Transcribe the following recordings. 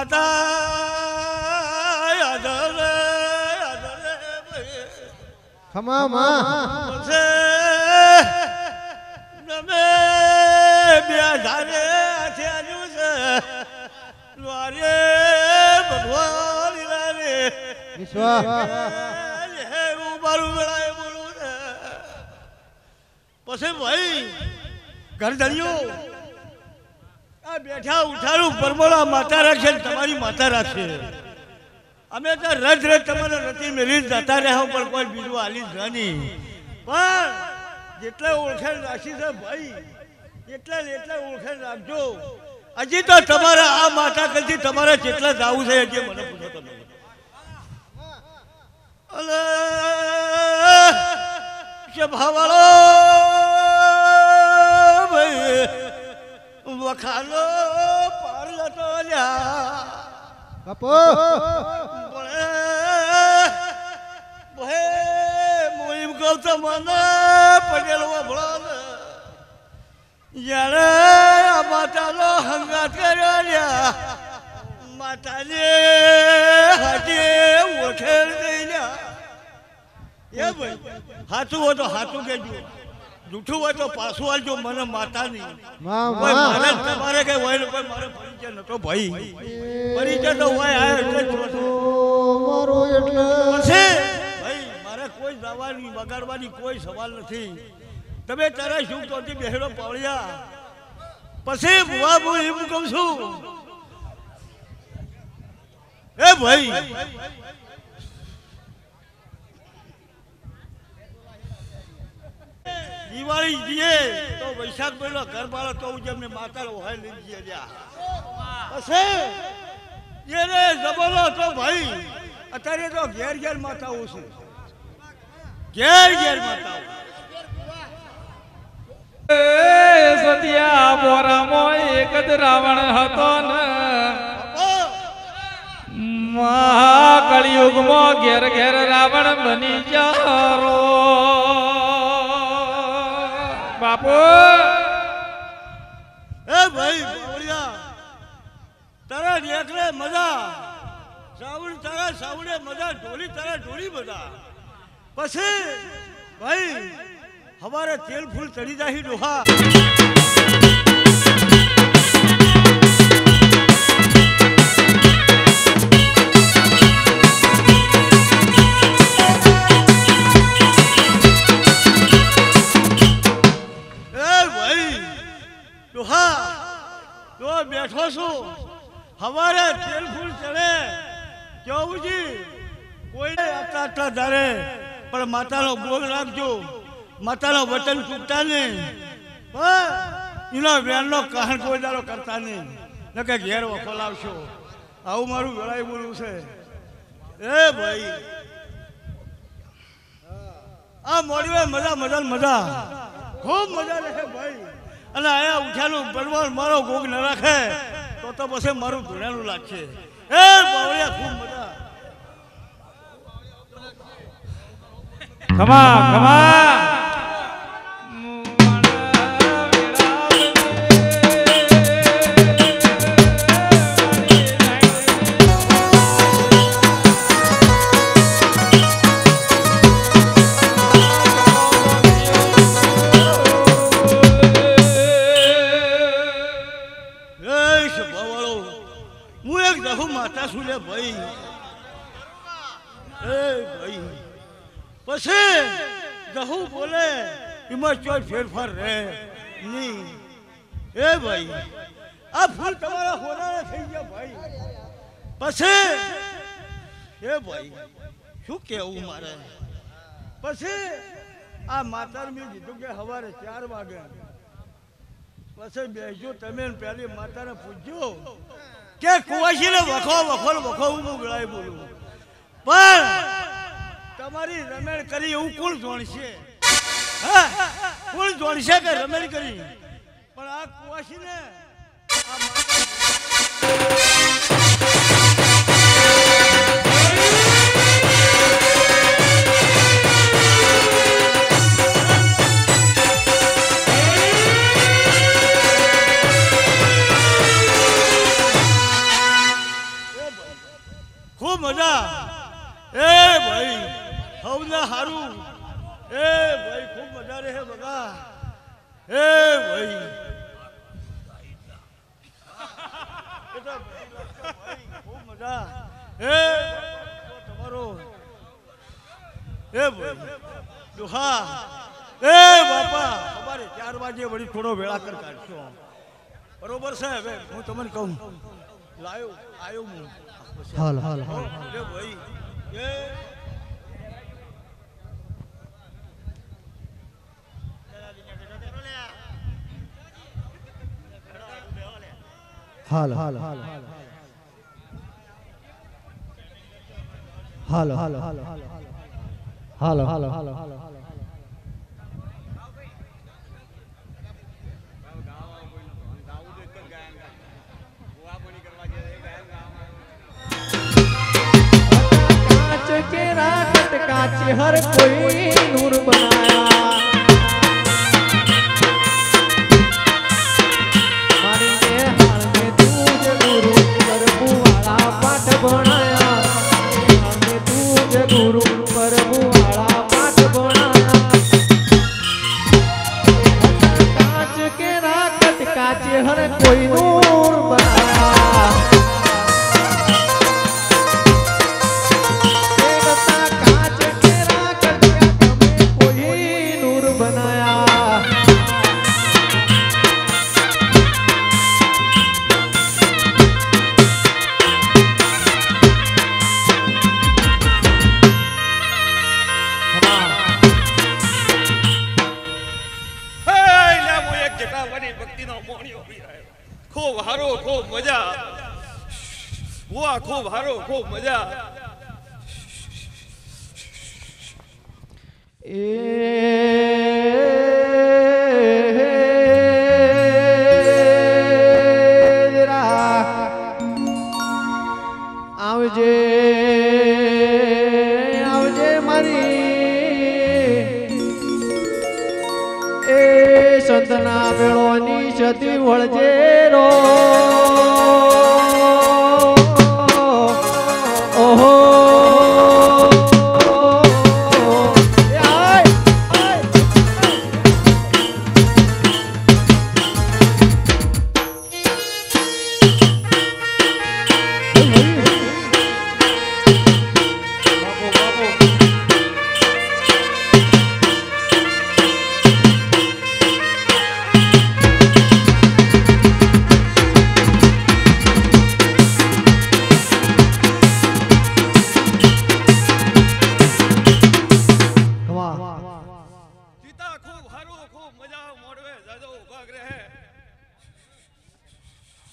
માતા ખમા માં તમે બે ધારે આછ્યાનું છે દ્વારે ભગવાન રે વિશ્વા હે હું મારું વેળાએ બોલું છે પછી ભાઈ ઘરધણીઓ આ બેઠા ઉઠારું પરમોળા માતા રાખશે તમારી માતા રાખશે અમે તો રજ તમારે રતી મેળવી જતા રહ્યા પણ કોઈ બીજું હાલી જ નહીં પણ જેટલે ઓળખાણ રાખી છે ભાઈ એટલે ઓળખાણ રાખજો હજી તો તમારા આ માતા કરતી તમારે જેટલા જવું છે હજી મને પૂછો તમે અલે સભાવાળો ભાઈ વખાલો પાર જતો લ્યા બાપો મોહિમ ગૌતમ પટેલ વભળો જ્યારે આ માતાનો હંગાત કર્યો લ્યા માતાને હાથે ઓળખેલ દઈ લ્યા એ ભાઈ હાથું હોય તો હાથું કહેજો જૂઠું હોય તો પાછું આવજો મને માતા નહીં મારે તમારે કઈ હોય ને કોઈ મારો પરિચય નતો ભાઈ પરિચય તો હોય આ એટલે મારો એટલે ભાઈ મારે કોઈ જવાની બગાડવાની કોઈ સવાલ નથી તમે તારા શું તોથી બેહેલો પાવળિયા પછી બુઆ હું એમ કહું છું એ ભાઈ દિવાળી જઈએ તો વૈશાખ મહિનો ઘર બાળો તો જેમને માતા હોય લઈ જઈએ પછી એને જબલો તો ભાઈ અત્યારે તો ઘેર ઘેર માતાઓ છે ઘેર માતાઓ સત્યા મોરામાં એક જ રાવણ હતો ને મહાકળિયુગમાં ઘેર ઘેર રાવણ બની જારો બાપુ એ ભાઈ બોલિયા તારા નેકલે મજા સાવડ તારા સાવડે મજા ઢોલી તારા ઢોલી મજા પછી ભાઈ હવારે તેલ ફૂલ ચડી જાય ડોહા બેઠો છું હવારે તેલ ફૂલ ચડે કેવું જી કોઈ આટલા ધારે પણ માતાનો બોલ રાખજો માતાનો વચન ચૂકતા નહીં એનો વેણનો કહણ કોઈ દાડો કરતા નહીં ને કે ઘેર વખો લાવશો આવું મારું વેળાએ બોલવું છે એ ભાઈ આ મોડી મજા ખૂબ મજા લે ભાઈ અને આયા ઉઠ્યાનું બળવાન મારો ગોગ ન રાખે તો પછી મારું ધોળાનું લાગશે એ બાવળિયા ખૂબ મજા ખમા પછી જહુ બોલે એમાં કોઈ ફેરફાર રહે નહીં એ ભાઈ આ ફૂલ તમારા હોનારા થઈ ગયા ભાઈ પછી એ ભાઈ શું કેવું મારે પછી આ માતાને મેં કીધું કે સવારે 4 વાગે પછી બેસજો તમે પહેલી માતાને પૂછજો કે કુવાસીને વખો હું ગળાઈ બોલું પણ તમારી રમેણ કરી એવું કોણ જોણશે હા કોણ જોણશે કે રમેણ કરી પણ આ કુવાસીને આ એ ભાઈ ખૂબ મજા એ તમારો એ ભાઈ દુહા એ બાપા અમારે 4 વાગે વળી થોડો વેળા કર કાઢશો બરોબર છે હવે હું તમને કહું આવ્યો હું હાલ હાલ હાલ એ ભાઈ એ હાલ હાલ હાલ હાલ હાલ હાલ હાલ હાલ હાલ कांच के राकट कांच हर कोई नूर बनाया मारी ने हाल में तुझे गुरु प्रभु वाला पाठ बनाया हाल में तुझे गुरु प्रभु वाला पाठ बनाया कांच के राकट कांच हर कोई नूर बनाया ખૂબ હારો ખૂબ મજા ખૂબ હારો ખૂબ મજા આવજે આવજે મારી એ સંતના વેળોની સતી વળજે રો ઓહો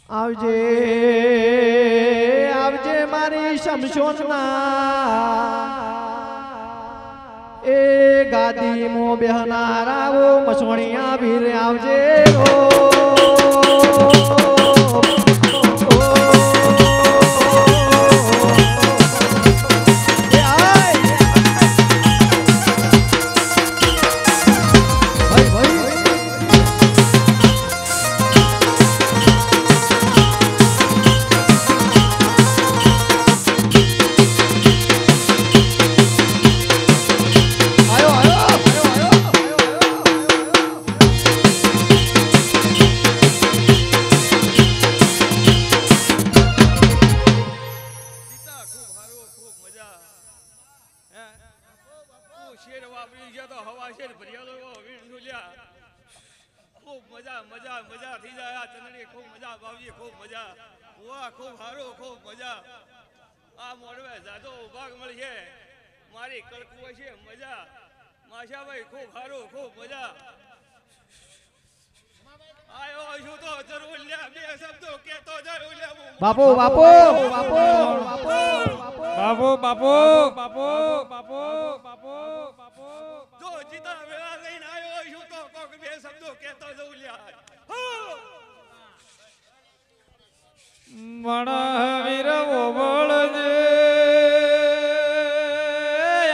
આવજે આવજે મારી શમશોના એ ગાદી મો બેહનારાઓ મસોણિયા ભીર આવજે ઓ ખૂબ મજા મજા મજા થઈ જાય ચંદડી ખૂબ મજા બાવજી ખૂબ મજા વાહ ખૂબ હારો ખૂબ મજા આ મોડવે જાજો ભાગ મળશે મારી કળકું છે મજા માશાભાઈ ખૂબ હારો ખૂબ મજા આયો છું તો જરૂર લ્યા બે શબ્દો કેતો જરૂર લ્યા બાપો બાપો બાપો બાપો બાપો બાપો બાપો બાપો બાપો બાપો જો જીતા વેળા લઈને આવ્યો છું તો કોક બે શબ્દો કેતો જઉં લ્યા મણાવીર ઓબળજે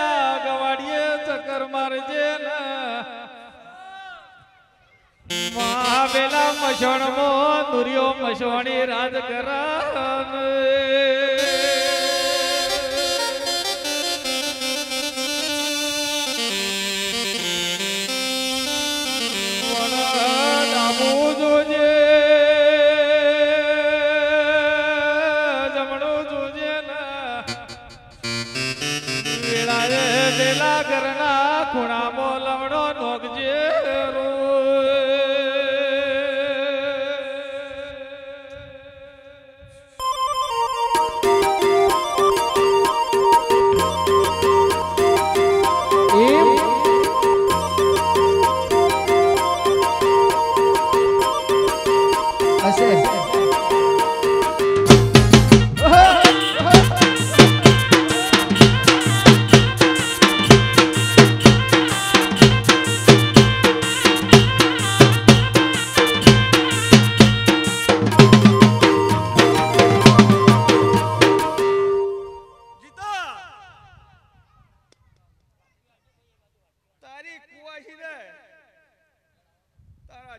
આ ગવાડીએ ચક્કર મારજે ને મહાવેલા મસણમાં દુર્યો મસવાણી રાજ કરાન વણા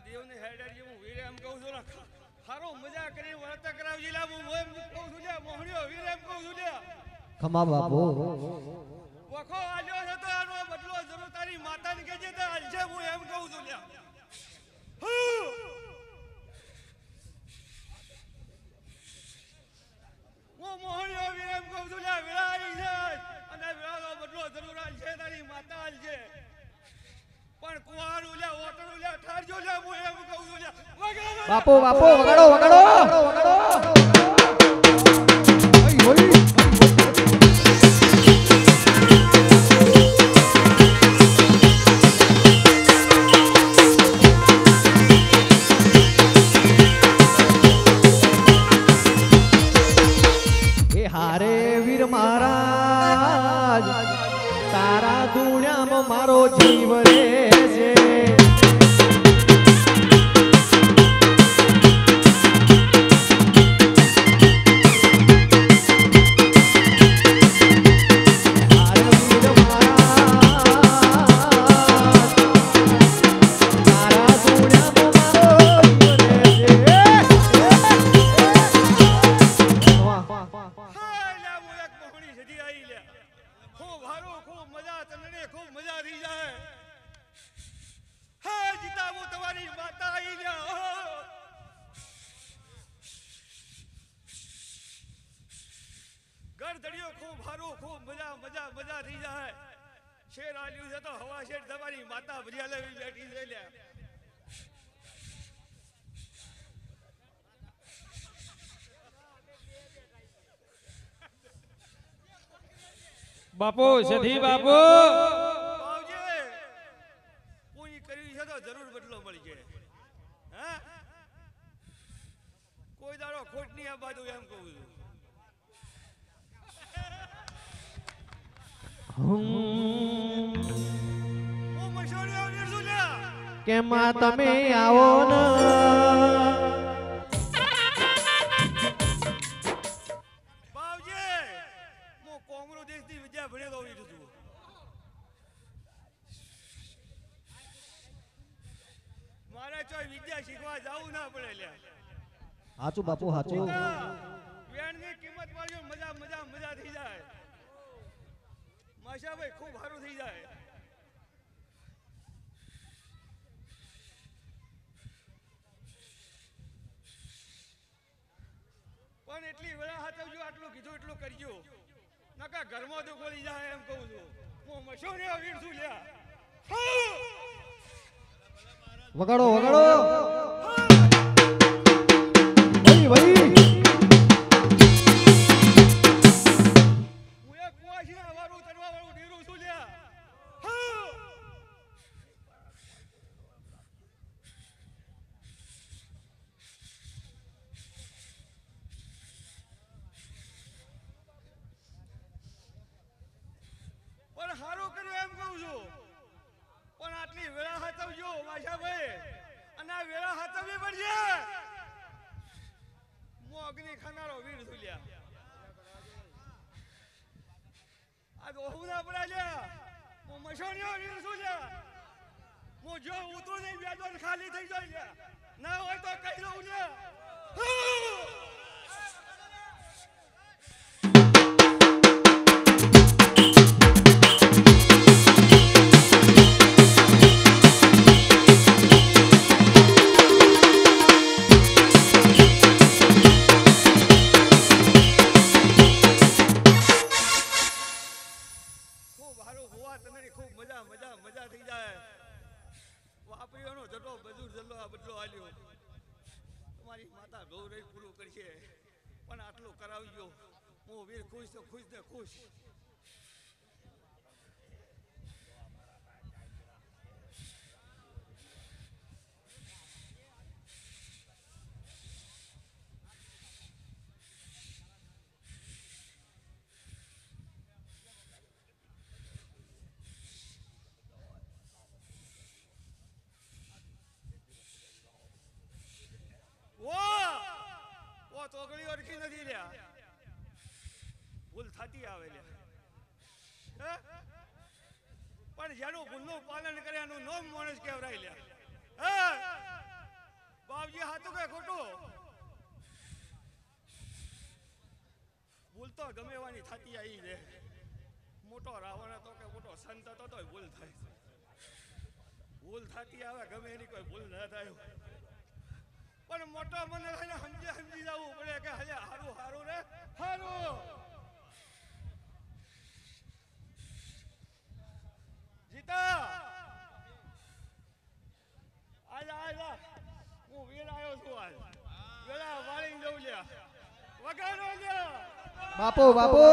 દેવને હેડરી હું વીરે એમ કહું છું ને હારો મજા કરી વર્ત કરાવજી લા હું એમ કહું છું લે મોહણીઓ વીરે એમ કહું છું લે ખમા બાપુ વખો આલ્યો છે તો આનો બદલો જરૂર તારી માતાને કહેજે તો આલજે હું એમ કહું છું લે હું મોહણીઓ વીરે એમ કહું છું લે વીરા આવી છે અને વીરાનો બદલો જરૂર આલજે તારી માતા આલજે પણ કુવાનું લે ઓટણું લે ઠારજો લે હું એમ કહું છું લે બાપુ બાપુ વગાડો વગાડો વગાડો ઓય ઓય એ હારે વીર મહારાજ તારા દુનિયામાં મારો જીવ રે છે શેર આલ્યું છે તો હવા શેર તમારી માતા ભરિયા લેવી બેઠી છે લ્યા બાપુ સધી બાપુ બાવજી કોઈ કર્યું છે તો જરૂર બદલો મળી જાય હા કોઈ દાડો ખોટ નહીં આ બાજુ એમ કહું છું કેમાં તમે આવો ને બાવજી હું કોંગ્રેસ દેશની વિદ્યા ભણેલો છું મારે ચોય વિદ્યા શીખવા જવું ના પડે લ્યા હાચું બાપુ હાચું વેણની કિંમત માર્યો મજા મજા મજા થઈ જાય માશાભાઈ ખૂબ સારું થઈ જાય પણ એટલી વેળા હાથવજો આટલું કીધું એટલું કરજો નકા ઘરમાં તો ગોળી જાય એમ કહું છું હું મશોરી વીર છું લ્યા વગાડો વગાડો ભાઈ ભાઈ હું એક કુવાશીના વાળું તરવા વાળું ડીરું છું લ્યા પણ હારું કર્યું એમ કહું છું પણ આટલી વેળા હાથવજો માશાભાઈ અને આ વેળા હાથવવી પડશે હું અગ્નિ ખાનારો વીર છું લ્યા આ દોહું ના પડ્યા લ્યા હું મશોણીઓ વીર છું લ્યા હું જો ઉતરું નહીં બેદોન ખાલી થઈ જાય લ્યા ના હોય તો કહી દઉં લ્યા તમારી માતા ગૌરવ પૂરું કરશે પણ આટલું કરાવજો હું વીર ખુશ તો ખુશ ને ખુશ તોગડી ઓળખી નથી લ્યા ભૂલ થતી આવે લ્યા પણ જેનું ભૂલનું પાલન કરે એનું નામ માણસ કહેવાય લ્યા ગમે એવાની થતી આવી છે. મોટો રાવણ હતો કે મોટો સંત હતો તો ભૂલ થાય. ભૂલ થતી આવે ગમે એની કોઈ ભૂલ ન થાય. પણ મોટો મને સમજી જવું પડે કે હલે હારું હારું રે હારું. જીતા આજા હું વીર આવ્યો છું. આજ વેલા વાળી જવું લ્યા વગાડો લ્યા બાપુ બાપુ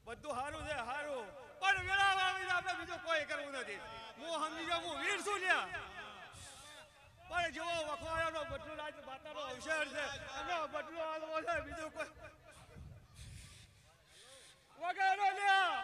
બધું સારું છે સારું પણ વેળા વાળી આપણે બીજું કોઈ કરવું નથી. હું સમજી જાઉં હું વીર છું લ્યા. પણ જેવો વખવાડાનો બદલો રાજ માતાનો અવસર છે એનો બદલો આલવો છે બીજું કોઈ વગાડો લ્યા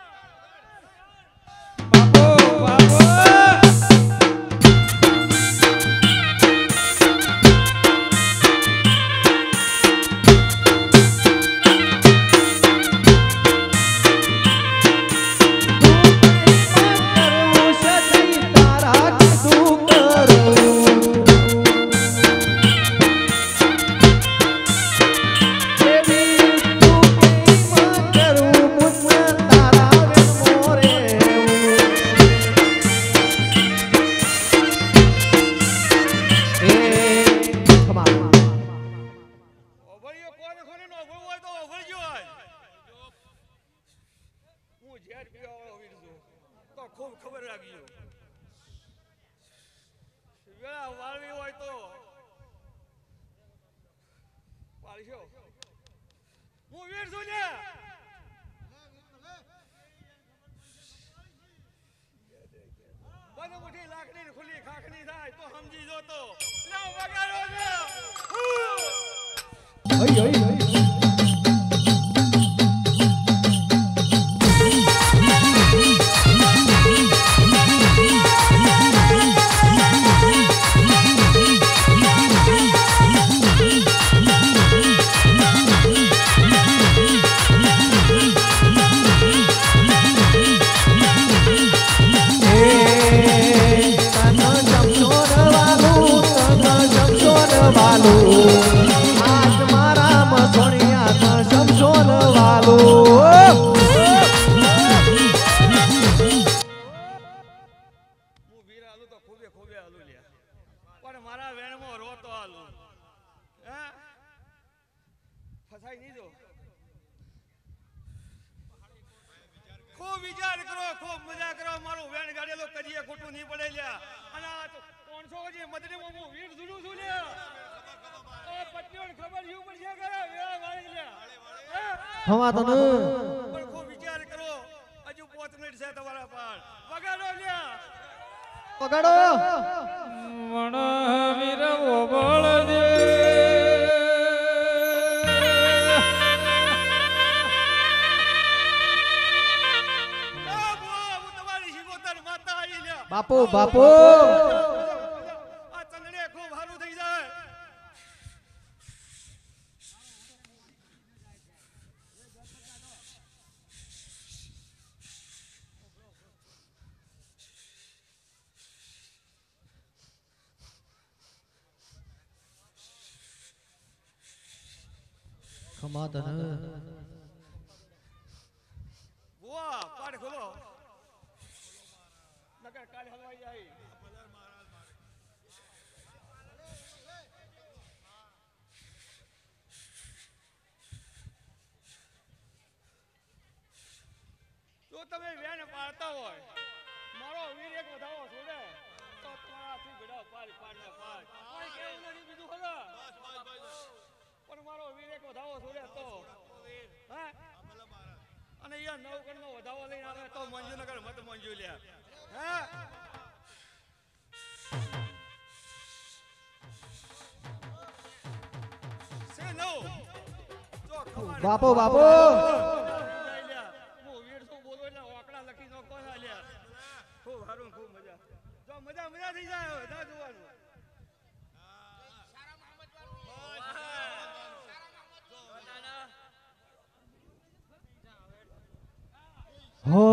બાપુ ખૂબ ખબર લાગી. વેળા વાળવી હોય તો વાળશો. હું વીર છું ને. બને મોટી લાકડી ખુલ્લી ખાખડી થાય તો સમજી જો તો લાવ વગાડો ને. આજ મારા મસોણિયા સમસોન વાલો હું વીર આલુ તો ખૂબે ખૂબે આલુ લ્યા પણ મારા વેણમાં રોતો આલુ હે ફસાઈ નહીં જો. ખૂબ વિચાર કરો ખૂબ મજા કરો. મારું વેણ ગાડેલો કદીએ ખોટું નહીં પડે લ્યા. અને 300 જે મદરીમાં હું વીર જુલું છું લ્યા. ખબર શું પડશે કે વેળા વાળી લ્યા હવા તને પણ ખૂબ વિચાર કરો. હજુ 5 મિનિટ છે તમારા પાર. વગાડો લ્યા વગાડો મણ વીર ઓબળજે બાપુ બાપુ આ ચંદડે ખૂબ સારું થઈ જાય. ખમા તને બુઆ પાડ ખોલો નકર કાલ હલવાઈ જાય. જો તમે વેન પાડતા હોય મારો વીર એક વધાવો છોડે તો તમારાથી ભેડા પાડી પાડને પાડ કોઈ કેવું નથી બીજું ખબર પણ મારો વીર એક વધાવો છોડે તો હા અને યાર નવકરનો વધાવો લઈને આવે તો મંજુનગર મત મંજુ લ્યા હા સે નો જો ખબર બાપો બાપો હું વીર શું બોલો એટલે ઓકડા લખી નો કોઈ આલ્યા ખૂબ હારું ખૂબ મજા જો મજા મજા થઈ જાય હવે ના જોવાનું હો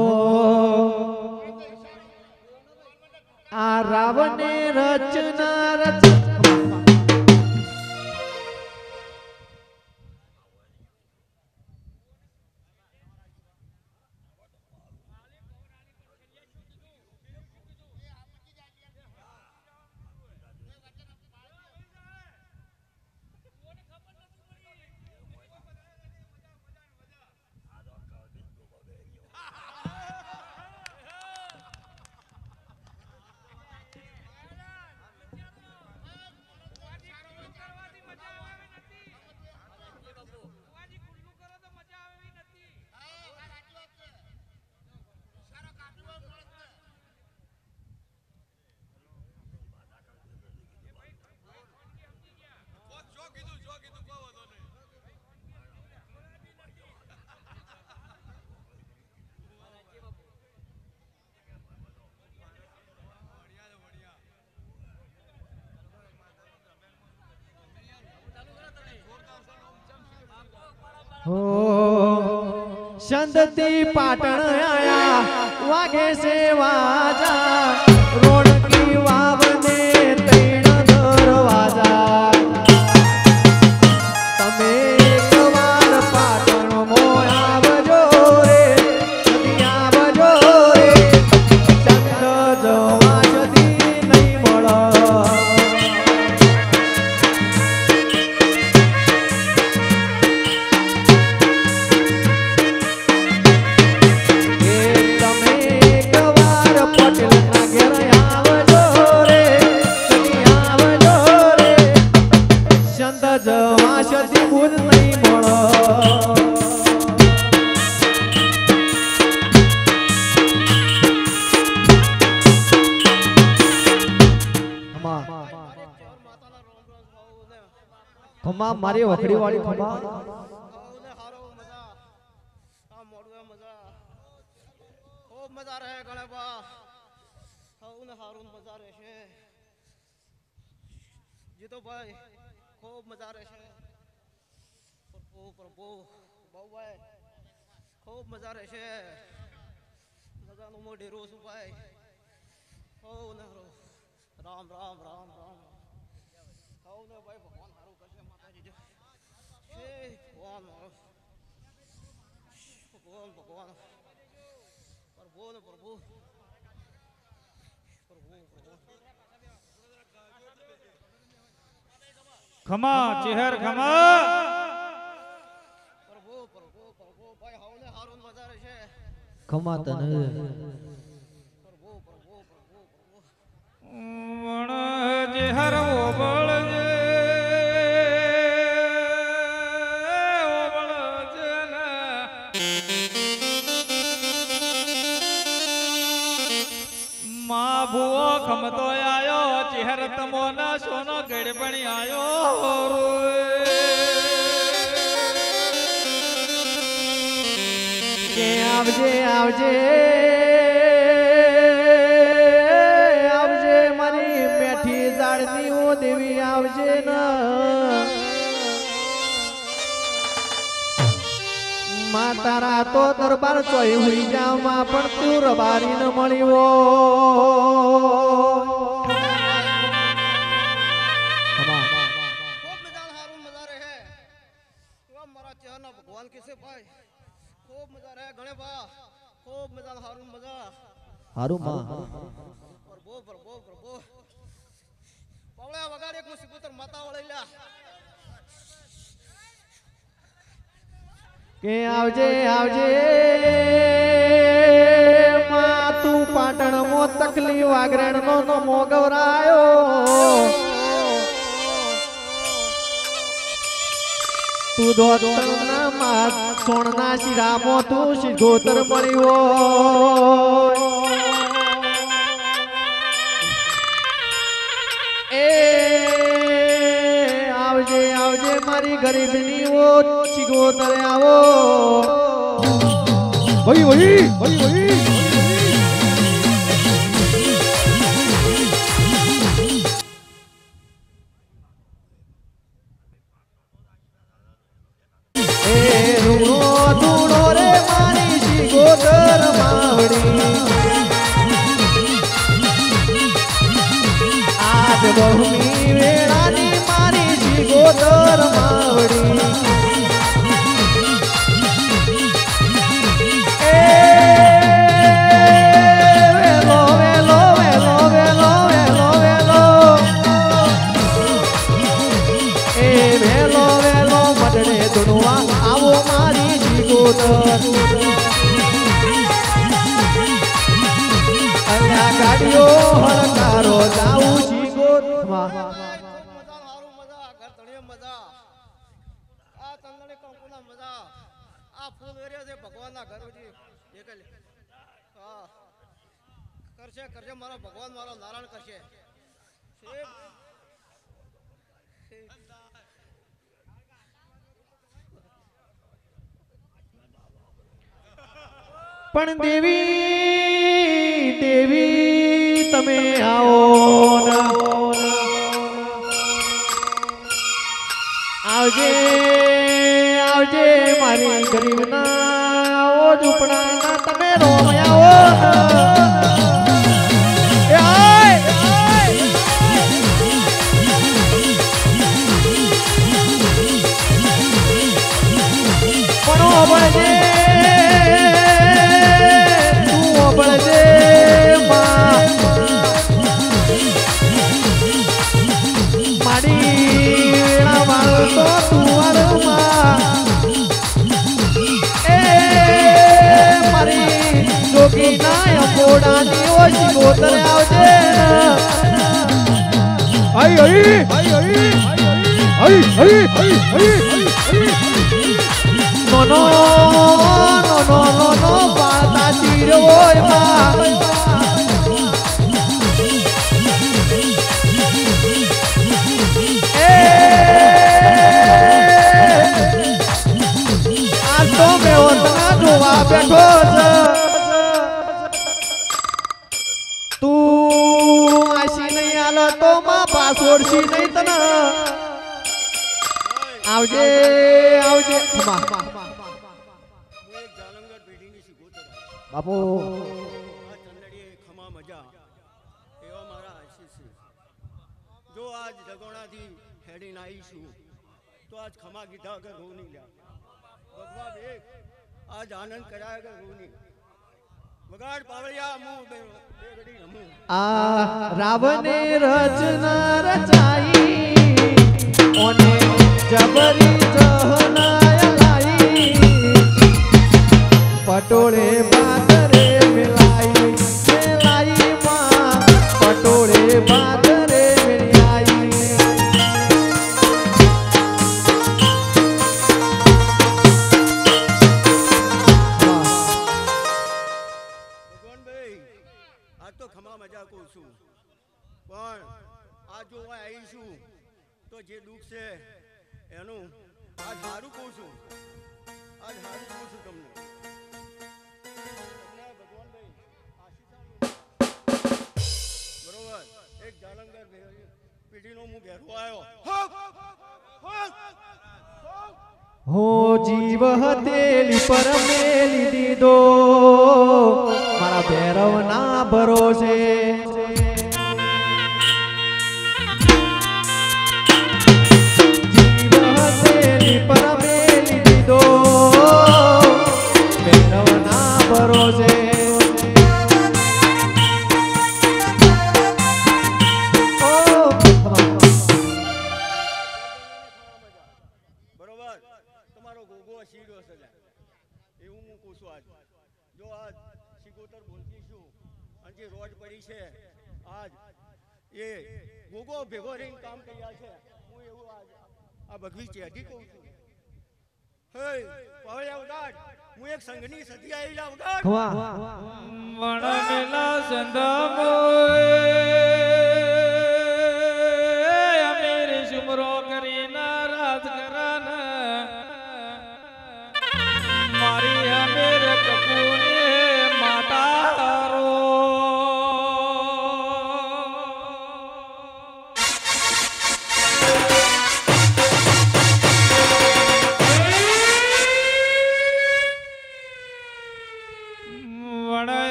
આ રાવણે રચના રચ હો સંદતી પાટણ આયા વાગે છે વાજા રોડકી વાવને તૈણ દરવાજા તમે એકવાર પાટણ મોય આવજો રે આવજો રે ચંદ્ર જવા જતી નહીં મળે ખમા મારી વખડી વાળી ખમા ખૂબ મજા રહે ગણેબા હવને હારું મજા રહેશે જીતોભાઈ ખૂબ મજા રહેશે પ્રભુ પ્રભુ બહુભાઈ ખૂબ મજા રહેશે મજાનું મોઢી રોશું ભાઈ હવને રામ રામ રામ રામ હવને ભાઈ ભગવાન હારું કરશે માતાજી હે ભગવાન ભગવાન ભગવાન પ્રભુ ને પ્રભુ પ્રભુ ખમા ચહેર ખમા પ્રભુ પ્રભુ પ્રભુ ભાઈ હવને હારું મજા રહેશે ખમા તને પ્રભુ પ્રભુ પ્રભુ પ્રભુ વણ ચહેર ઓબળજે ભૂવો ખમતો આયો ચહેર તમો ના સોનો ગડબણી આયો કે આવજે આવજે આવજે મારી મેઠી જાળની ઓ દેવી આવજે ના માં તારા તો દરબાર ચોઈ હુઈ જાવ માં પણ તું રબારી ન મળ્યો ખૂબ મજા હારું મજા રહે મારા ચહેરના ભગવાન કેસે ભાઈ ખૂબ મજા રહે ગણેબા ખૂબ મજા હારું મજા હારું માં પ્રભુ પ્રભુ પ્રભુ પવળા વગાડ એક મુસીબતર માતા વળેલા કે આવજે આવજે પાટણમાં તકલી વાગરણનો નમો ગવરાયો તું દોતરના માં સોણના શિરામાં તું શિગોતર મળ્યો એ આવજે આવજે મારી ગરીબની ઓ શિગોતર આવો વહી વહી વહી વહી બહુની વેળાની મારી શિગોતર માવડી એ વેલો વેલો વેલો વેલો વેલો વેલો એ વેલો વેલો મડડે ધૂણવા આવો મારી શિગોતર અલ્યા ગાડીઓ હળકારો જાઉં કરશે કરશે મારો ભગવાન મારો નારાયણ કરશે પણ દેવી દેવી તમે આવો આવજે આવજે મારી ગરીબના ઓ ઝૂંપડાના તમે રોમયા નો પાતા ચીડો આ તો મેં ઓતના જોવા બેઠો તું આશી નહીં આલો તો માં પાસોડશી નહીં તને આવજે આવજે બાપુ ખમા મજા એવા મારા આશીષ જો આજ જગોણાથી હેડીને આવીશું તો આજ ખમા કીધા વગર રૂ નહીં લ્યા ભગવાન એક આજ આનંદ કર્યા વગર રૂ નહીં વગાડ પાવળિયા હું બે ઘડી રમું આ રાવણે રચના રચાઈ ઓને જબરી જહનાય લાઈ પટોળે બાદરે મિલાઈ મિલાઈ માં પટોળે બાદરે મિલાઈ ભગવાનભાઈ આજ તો ખમા મજા કહું છું પણ આજ જો આવીશું તો જે દુઃખ છે એનું આજ સારું કહું છું આજ સારું કહું છું તમને બરોબર એક જાલંગર પેઢીનો હું ઘેરવો આવ્યો હો જીવ હતેલી પર મેલી દીધો મારા ભૈરવના ભરોસે જીવ હતેલી પર મેલી દીધો ભૈરવના ભરોસે તમારો ગોગો શીડો સજા એવું હું કહું છું આજ જો આજ શિકોતર બોલતી છું અને જે છે આજ એ ગોગો ભેગો રહીને કામ કર્યા છે હું એવું આજ આ ભગવી ચેઠી કહું છું હે પવળિયા ઉડાડ હું એક સંઘની સતી આવેલા ઉડાડ ખમા વણમેલા સંધામો અમીર શુમરો કરીના રાજ કરાન મારી અમીર કપૂને માતારો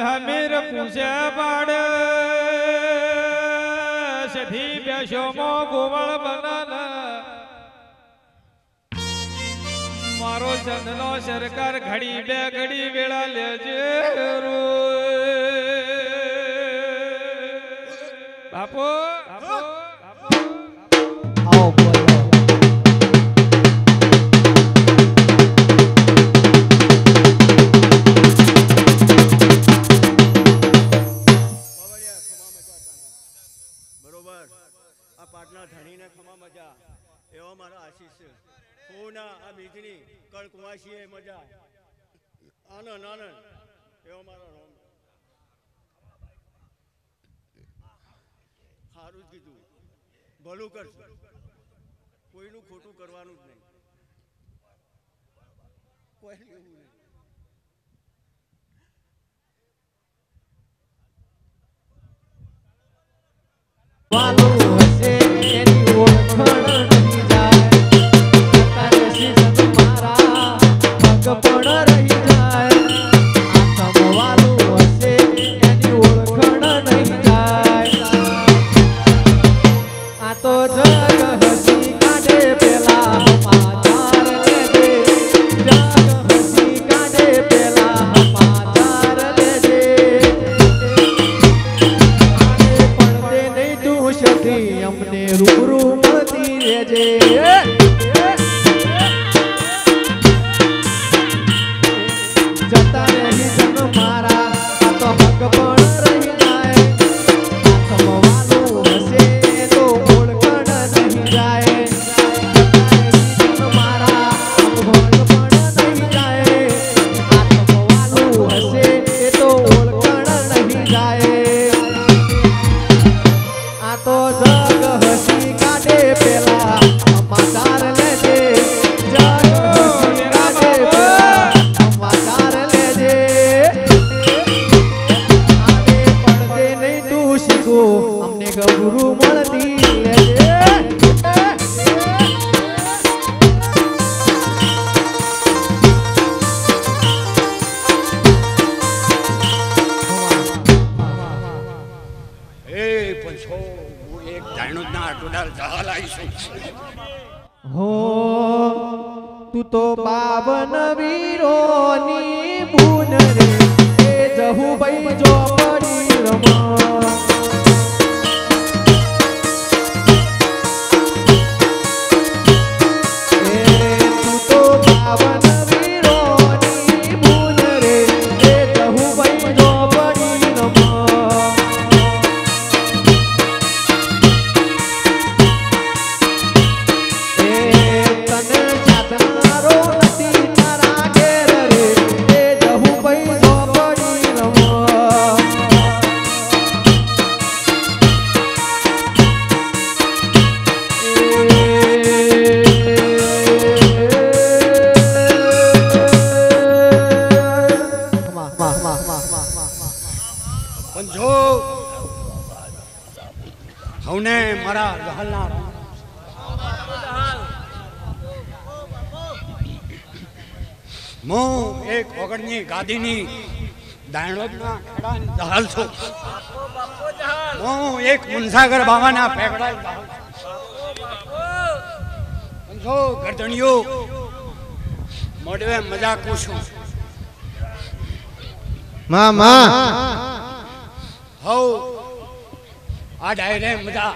હમીર પૂછે પાડ સધી બેસોમો ગોવળ બનન મારો ચંદનો સરકાર ઘડી બે ઘડી વેળા લેજે રો બાપો બાપો આવો બોલો બરોબર આ પાટના ધણીને ખમા મજા એવો મારો આશીષ હોના આ બીજની કળકુવાશીએ મજા આનંદ આનંદ એવો મારો રોમ સારું જ કીધું ભલું કરશું કોઈનું ખોટું કરવાનું જ નહીં કોઈ એવું નહીં વાલો હશે એની ઓળખાણ નહીં જાય તારે સીઝન મારા પગ પણ રહી જાય આતમ વાલો હશે એની ઓળખાણ નહીં જાય આ તો જગ હસી કાઢે પેલા સમાચાર લેજે જગ હસી કાઢે પેલા સમાચાર લેજે અમને રૂબરૂ મળતી રહેજે જતા રહી જન મારા આ તો હક પણ રહી જાય આત્મવાલું હશે તો ઓળખણ નહીં જાય જન મારા હક પણ નહીં જાય આત્મવાલું હશે તો ઓળખણ નહીં જાય આ તો જગ હસી કાઢે પેલા સમાચાર લેજે જગ હસી કાઢે પેલા સમાચાર લેજે આને પડદે નહીં તું શીખો અમને ગભરું મળતી લેજે એ પછો હું એક ધાણું ના આટોડાલ જહાલ આવીશું હો તું તો પાવન વીરોની બુન રે એ જહુ ભાઈ જો પડી રમા તું તો પાવન વીરોની બુન રે એ જહુ ભાઈ જો પડી રમા તને જાતનારો નથી તારા ઘેર રે એ જહુ ભાઈ જો પડી રમા પણ જો હવને મારા જહાલના હું એક ઓગણની ગાદીની દાયણોદના ખેડાની જહાલ છું હું એક મુનસાગર બાવાના ફેફડા જહાલ છું જો ગરદણીઓ મોડવે મજાકું છું મામા હવ આ ડાયરે મજા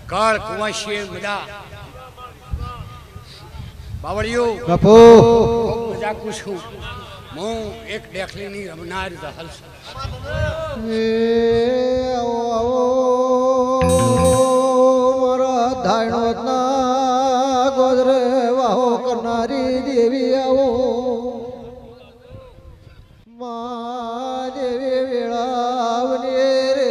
કળ કુવાશીએ મજા બાવળિયો કપો મજાકું છું હું એક ડેખલીની રમનાર દહલ છું. મારા ધાયણોના ગોદરે વાહો કરનારી દેવી આવો મા દેવી વેળાવની રે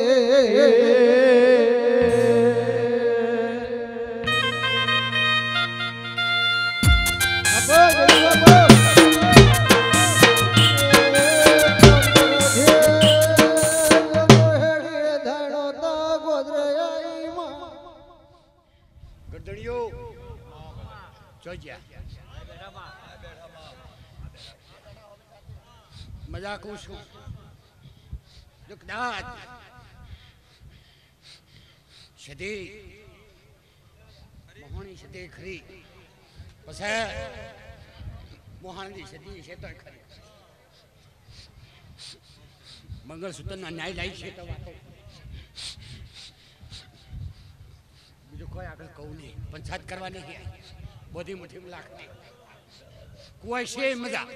ગરદણીઓ જોજ્યા મજાક છું જો કદાચ સદી મોહણી સદી ખરી પછી મોહાણી સદી છે તો ખરી મંગળસૂત્રના ન્યાય લાવી છે તો વાતો બીજું કોઈ આગળ કહું નહીં પંચાયત કરવા નહીં બધી મુઠ્ઠી લાખની કોઈ છે મજા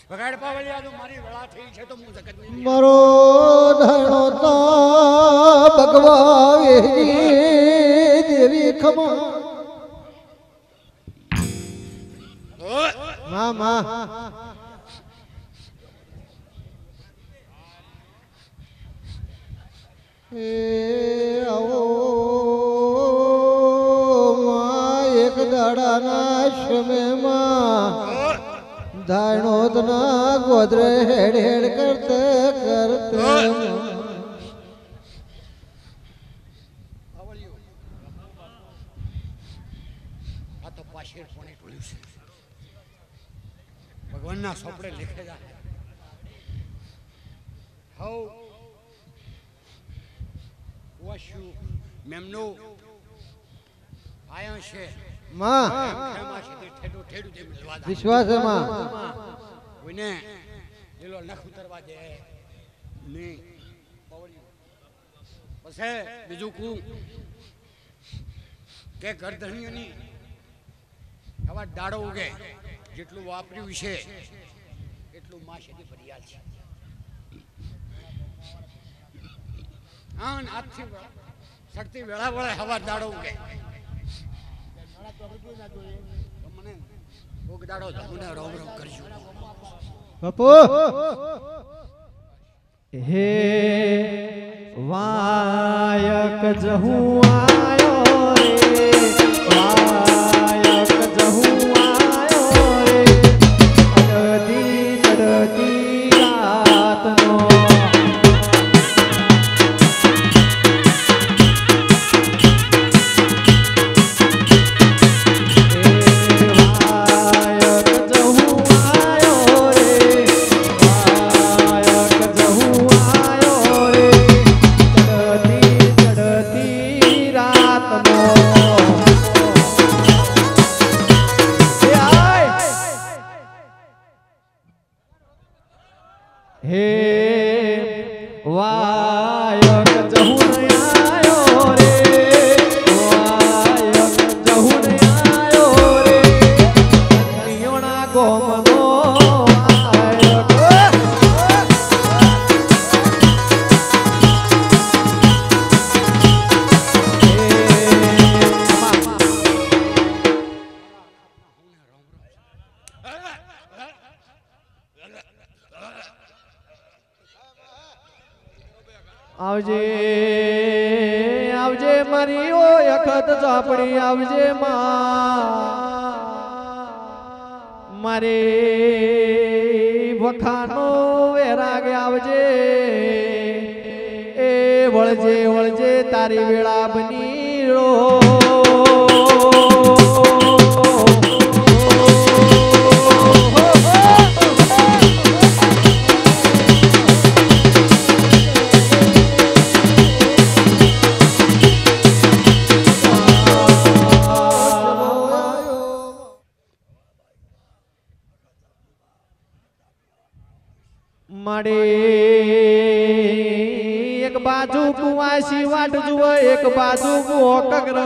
વગાડ પાવલિયાનું મારી વેળા થઈ છે તો હું જગત મારો ધણો ભગવા દેવી ખમા મામા એક દાડાના સમયમાં ધાણોદના ગોદરે હેડ હેડ કરતે કરતે આ તો પાછળ કોણે ઢોળ્યું છે ભગવાનના સોપડે લેખે જાય હવ વાશ્યુ મેમનો આયા છે માં ખેમા છે તે ઠેડું ઠેડું તે મિલવા દે વિશ્વાસ માં કોઈને લીલો નખ ઉતરવા દે નહીં પછી બીજું કું કે ગરધણીઓની આવા દાડો ઉગે જેટલું વાપર્યું છે એટલું માં શેરી ફરિયાદ છે હા આજથી શક્તિ વેળા વળે હવા દાડો ઉગે મને કોક દાડો તમને રોમ રોમ કરજો બાપુ હે વાયક જહું આયો રે વાયક જહું આયો રે અડધી ચડતી રાતનો આવજે આવજે મારી ઓ અખત ઝાપડી આવજે માં મારે વખાનો વેરાગ આવજે એ વળજે વળજે તારી વેળા બની રો માડે એક બાજુ કુવાસી વાટ જુઓ એક બાજુ કગર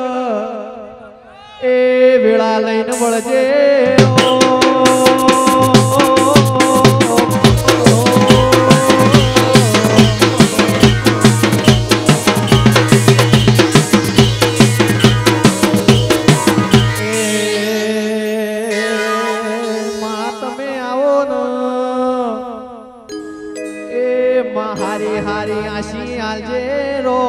એ વેળા લઈને વળજે હારી હારી આશી આલજે રો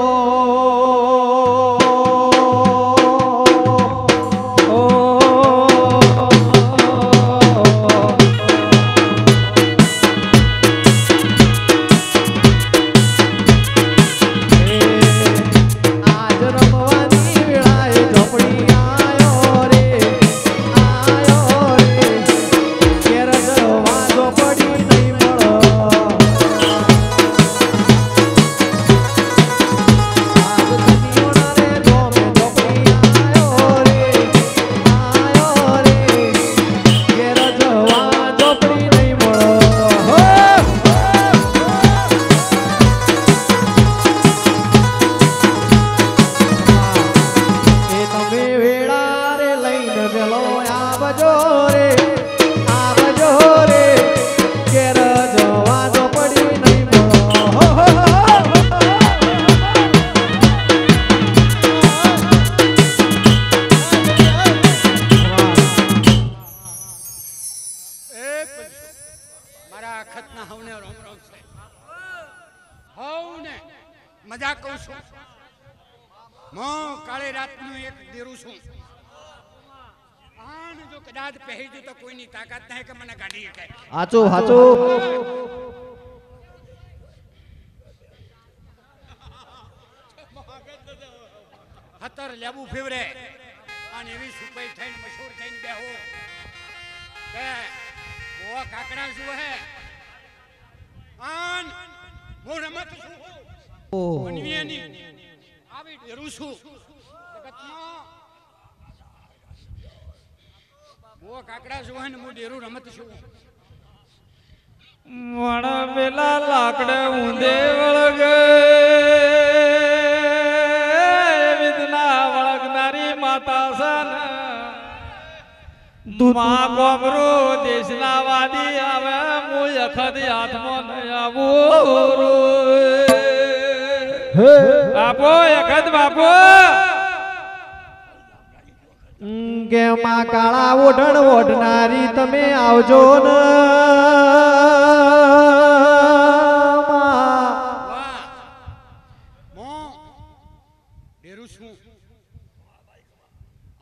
મજા કહું છું હું કાલે રાતનું એક દેરું છું આને જો કદાચ પહેરી દઉં તો કોઈની તાકાત નહીં કે મને કાઢી શકે હાચું હાચું હતર લેબુ ફેવરે અને એવી સુપાઈ થઈને મશહૂર થઈને બેહો કે ઓ કાકડા શું હે આન હું રમત છું મનવીની આવી ડેરું છું જગતમાં ઓ કાકડા શું હે ને હું ડેરું રમત છું વણ પેલા લાકડે ઊંધે વળગે વિદના વળગનારી માતા સન માં કોમરો દેશના વાદી આવે હું અખદ હાથમાં ન આવું બાપો અખદ બાપો કે માં કાળા ઓઢણ ઓઢનારી તમે આવજો ને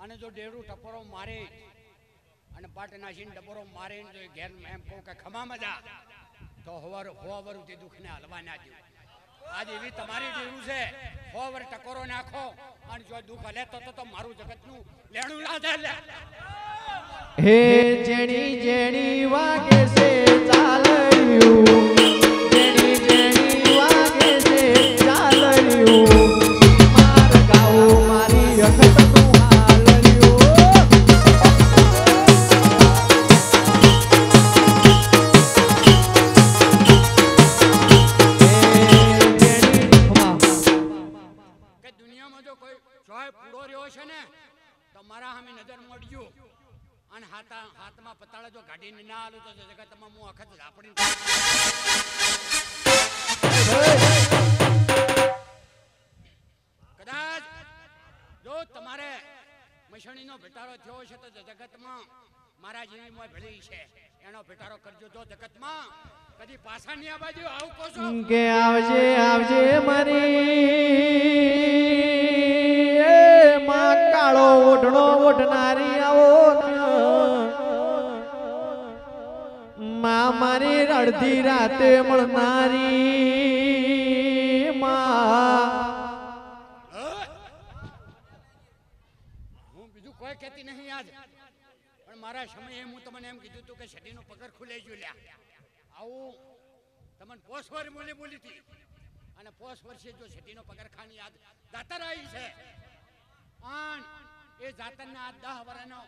અને જો ડેરું ટપરો મારે અને પાટ નાસીને ડબરો મારે જો ઘેર એમ કહું કે ખમા મજા તો હોવર ઉથી દુઃખને હલવા ના દઉં આજ એવી તમારી ડેરું છે હોવર ટકોરો નાખો અને જો દુઃખ હલે તો મારું જગતનું લેણું લાદે લે હે જેણી જેણી વાગે છે ચાલ્યું જેણી જેણી વાગે છે ચાલ્યું માર ગાઉ મારી અખતનું હાલ્યું કે દુનિયામાં જો કોઈ જોય પૂરો રહ્યો છે ને તો મારા સામે નજર મોડ્યું અને હાથમાં પતાળા જો ગાડીને ના આલું તો જગતમાં હું અખત ઝાપડી કદાચ જો તમારે મશણીનો ભેટારો થયો છે તો જગતમાં મારા જેવી મોય ભળી છે એનો ભેટારો કરજો તો જગતમાં કદી પાછા ની આ બાજુ આવું કહો છો કે આવજે આવજે મારી માં કાળો ઓઢણો ઓઢનારી આવો માં મારી અડધી રાતે મળનારી માં હું બીજું કોઈ કહેતી નહીં આજ પણ મારા સમયે હું તમને એમ કીધું હતું કે શરીરનો પગાર ખુલે જો લ્યા આવું તમને 5 વાર બોલી હતી અને 5 વર્ષે જો શરીરનો પગાર ખાની યાદ દાતર આવી છે આન એ જાતરના 10 વર્ષનો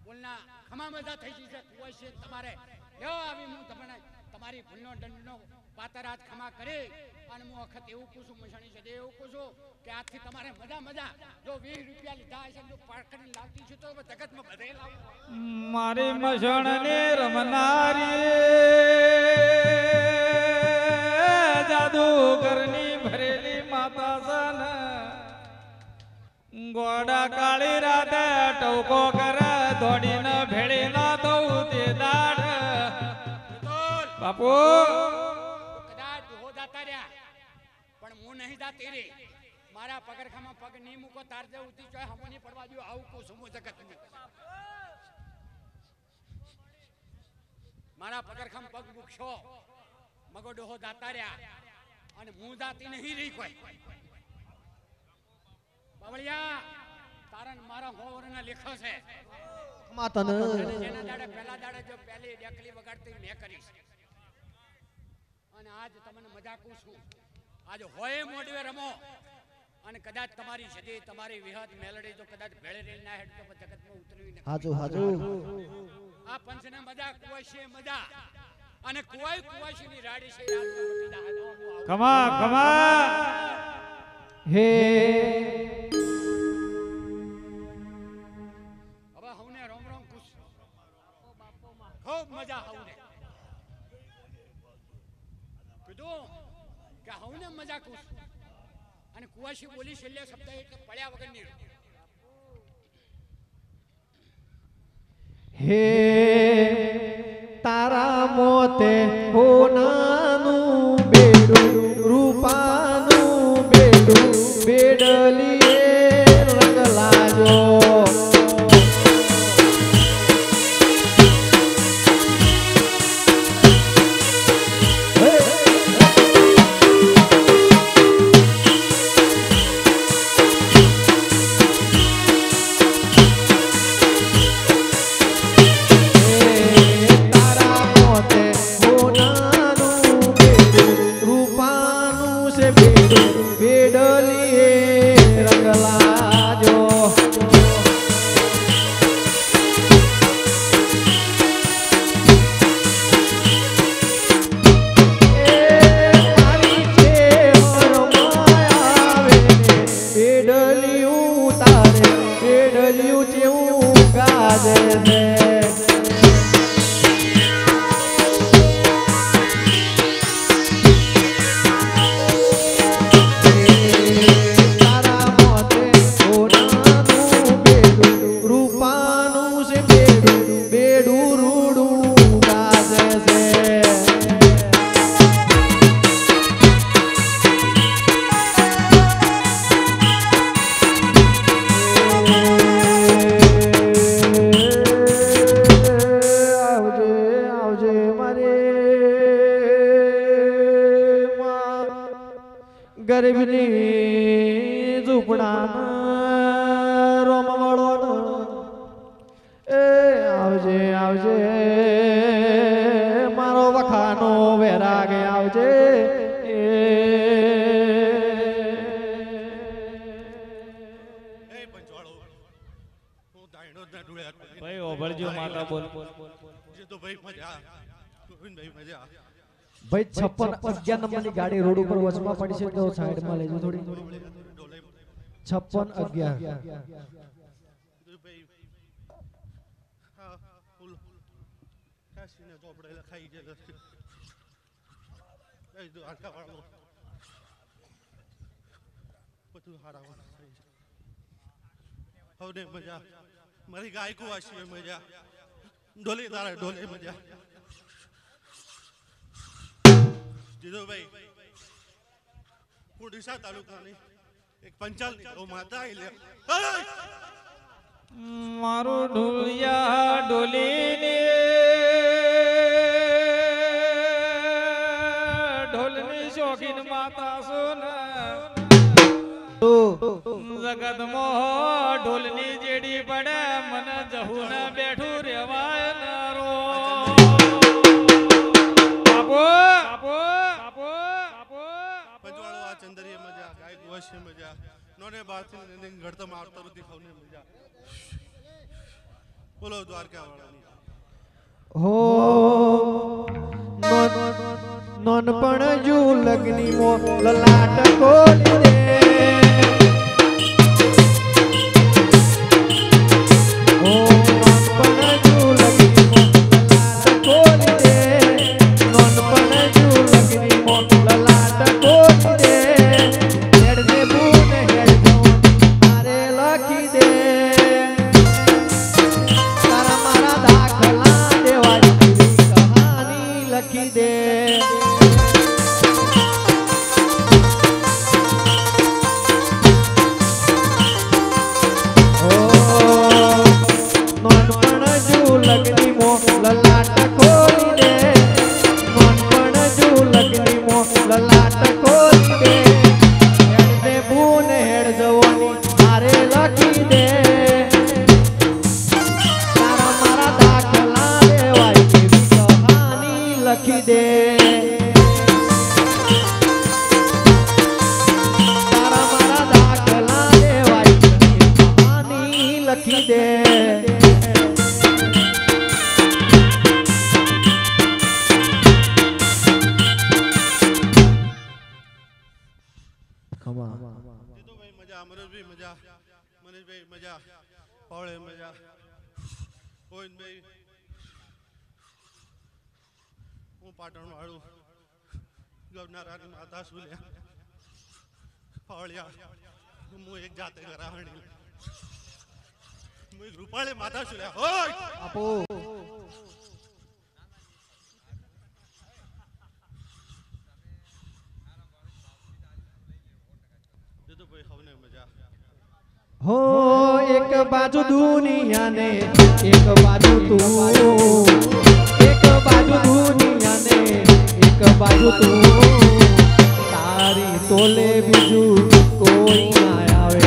બોલના ખમા મજા થઈ ગઈ છે કુવાઈ છે તમારે લ્યો આવી હું તમને તમારી ભૂલનો દંડનો પાતર હાથ ખમા કરે અને હું વખત એવું પૂછું મસાણી છે એવું પૂછું કે આજથી તમારે મજા મજા જો 20 રૂપિયા લીધા હશે તો પાકડી લાવતી છે તો જગતમાં બધે લાવું મારી મસણને રમનારી જાદુગરની ભરેલી માતા સન ગોડા કાળી રાતે ટોકો કરે દોડીને ભેળી ના દઉં તે દાડ બાપુ કદાચ હો જાતા રહ્યા પણ હું નહીં જાતી રે મારા પગરખામાં પગ નહીં મૂકો તાર જે ઉતી ચોય હમો નહીં પડવા દો આવું કુસુમ જગત મારા પગરખામાં પગ મૂકશો મગો ડોહો જાતા રહ્યા અને હું જાતી નહીં રહી કોઈ બાવળિયા તારણ મારા હોવરના લેખો છે ખમાતન જેના દાડે પહેલા દાડે જો પહેલી ડેકલી વગાડતી મેં કરીશ અને આજ તમને મજાક છું આજ હોય મોડવે રમો અને કદાચ તમારી સદી તમારી વિહત મેલડી તો કદાચ ભેળે રેલ ના હેડ તો જગતમાં ઉતરવી ન હાજુ હાજુ આ પંચને મજા કુવાશી મજા અને કુવાશીની રાડી છે રાતમાં વટી દા ખમા ખમા હે હવે હવને રોમ રોમ કુશ ખૂબ મજા હવને કીધું કે હવને મજા કુશ અને કુવાશી બોલી છેલ્લે શબ્દ એટલે પડ્યા વગર નહીં હે તારા મોતે હોનાનું બેડું રૂપાનું બેડું બેડલીએ રંગ લાજો ગરીબની ઝૂંપડામાં રોમવાળો એ આવજે આવજે મારો વખાનો વેરાગે આવજે ભાઈ ઓભળજો માતા બોલ ભાઈ 56 11 નંબરની ગાડી રોડ ઉપર વચમાં પડી છે તો સાઈડમાં લેજો થોડી 56 11 મજા મારી ગાય કુવાશી મજા ડોલે તારા ડોલે મજા જીતુભાઈ હું ડીસા તાલુકાની એક પંચાલ માતા આવી લે મારો ઢોલિયા ડોલીને ઢોલની શોખીન માતા સોના જગતમાં ઢોલની જેડી પડે મને જહું ને બેઠું રેવાય નારો બાપો બાપો બાપો બાપો પંચવાળો આ ચંદરીએ મજા ગાય કુવાશી મજા નોને બારથી ઘડતમ આવતો નથી ખવને મજા બોલો દ્વારકા વાળાની હો નોનપણ જુ લગની મો લલાટ કોલી દે ઓ નોનપણ જુ લગની મો લલાટ કોલી દે નોનપણ જુ લગની મો લલાટ કોલી દે હેડ દે બૂન હેડ જવન મારે લખી દે તારા મારા દાખલા દેવાની કહાની લખી દે લગની મો લલાટ ખોલી દે મનપણ જુ લગની મો લલાટ ખોલી દે હેડ દે બૂન હેડ જવાની મારે લખી દે તારા મારા દાખલા દેવાય એવી કહાની લખી દે તારા મારા દાખલા દેવાય એવી કહાની લખી દે જીતુભાઈ મજા મનોજભાઈ મજા મનીષભાઈ મજા પાવળે મજા ગોવિંદભાઈ હું પાટણ વાળું ગવનારાની માતા સુલ્યા પાવળિયા હું એક જાતે કરાવણી હું એક રૂપાળે માતા સુલ્યા હોય આપો જીતુભાઈ હવને મજા હો એક બાજુ દુનિયા ને એક બાજુ તું એક બાજુ દુનિયા ને એક બાજુ તું તારી તોલે બીજું કોઈ ના આવે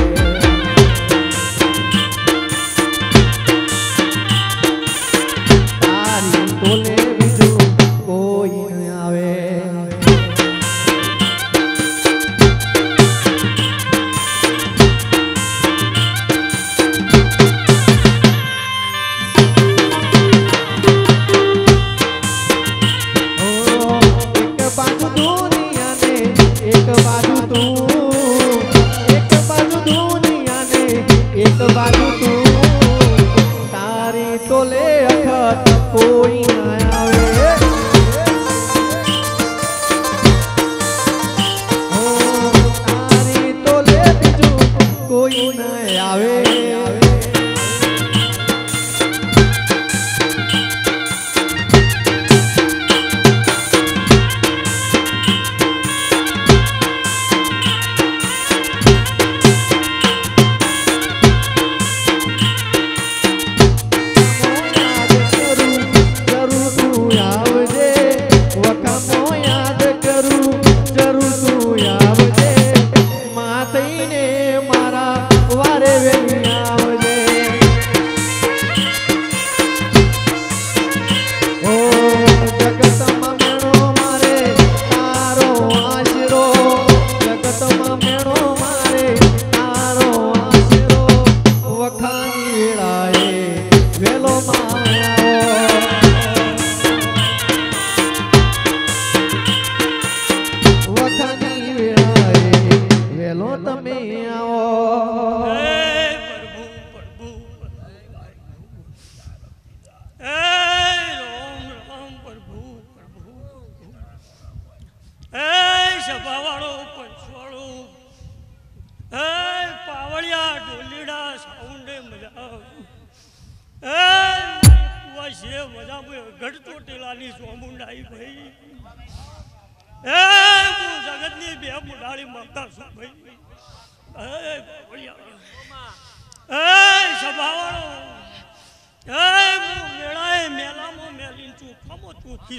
તારી તોલે બીજું કોઈ ના આવે એક બાજુ તું એક બાજુ દુનિયા ને એક બાજુ તું તારી તોલે અખત કોઈ ના આવે હો તારી તોલે બીજું કોઈ ના આવે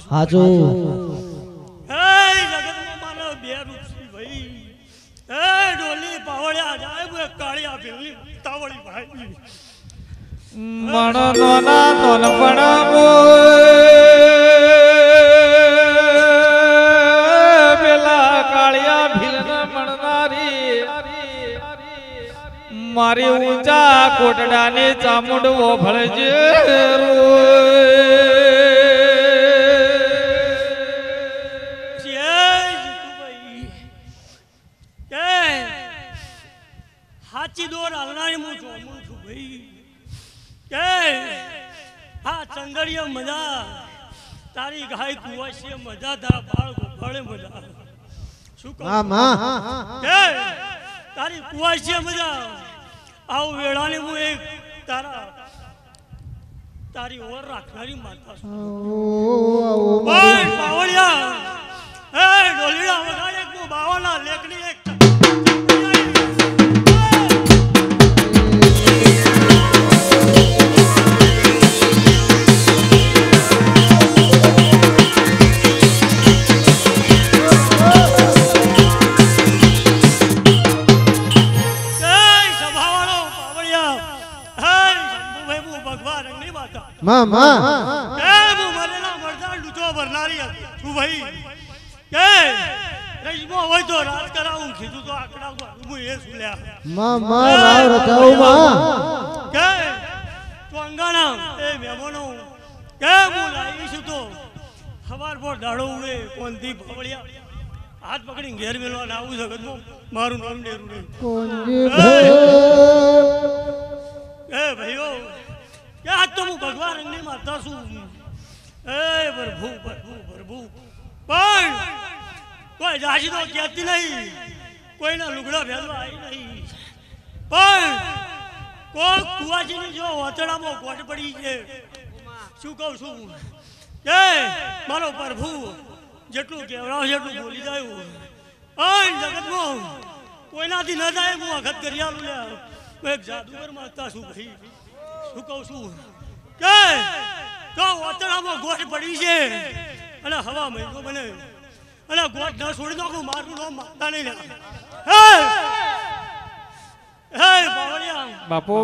હાજો જગતમાં માનવ બે રૂપસી ભાઈ ડોલી પાવળિયા જાય કાળિયા ભીલી તાવળી ભાઈ મણ નોના નોનપણ પેલા કાળિયા ભીલના મણનારી મારી ઊંચા કોટડાને ચામુંડ ઓભળજે હાલનારી હું જોમું છું ભાઈ કે આ ચંદડીએ મજા તારી ગાય કુવાશીએ મજા તારા બાળ ગોપાળે મજા શું કહું કે તારી કુવાશીએ મજા આવું વેળાને હું એક તારી ઓર રાખનારી માતા છું પાવળિયા હે ડોલીડા વગાડે હું બાવાના લેખની એક મામા કે હું મરેલા મરદા લૂચો ભરનારી છું ભાઈ કે રજમો હોય તો રાત કરાવું કીધું તો આકડા હું એ સુલ્યા મામા રાવ રચાઉ માં કે તો અંગાણા એ મહેમાનો કે હું લાવી છું તો સવાર પર દાડો ઉડે કોનથી ભવળિયા હાથ પકડીને ઘેર મેલવા આવું જગતમાં મારું નામ ડેરું નહીં એ ભાઈઓ કે આજ તો હું ભગવાન રંગની માતા છું એ પ્રભુ પ્રભુ પ્રભુ પણ કોઈ જાજી તો કહેતી નહીં કોઈના લુગડા ભેદવા આવી નહીં પણ કોઈ કુવાજીની જો વાતડામાં ગોટ પડી છે શું કહું છું કે મારો પ્રભુ જેટલું કહેવડાવ એટલું બોલી જાય પણ જગતમાં કોઈનાથી ન જાય હું વખત કરી આલું લે એક જાદુગર માતા છું ભાઈ શું કહું છું કે તો વાતડામાં ગોઠ પડી છે અને હવા મહિનો બને અને ગોઠ ન છોડી દો મારું નામ માતા નહીં હે હે બાવળિયા બાપુ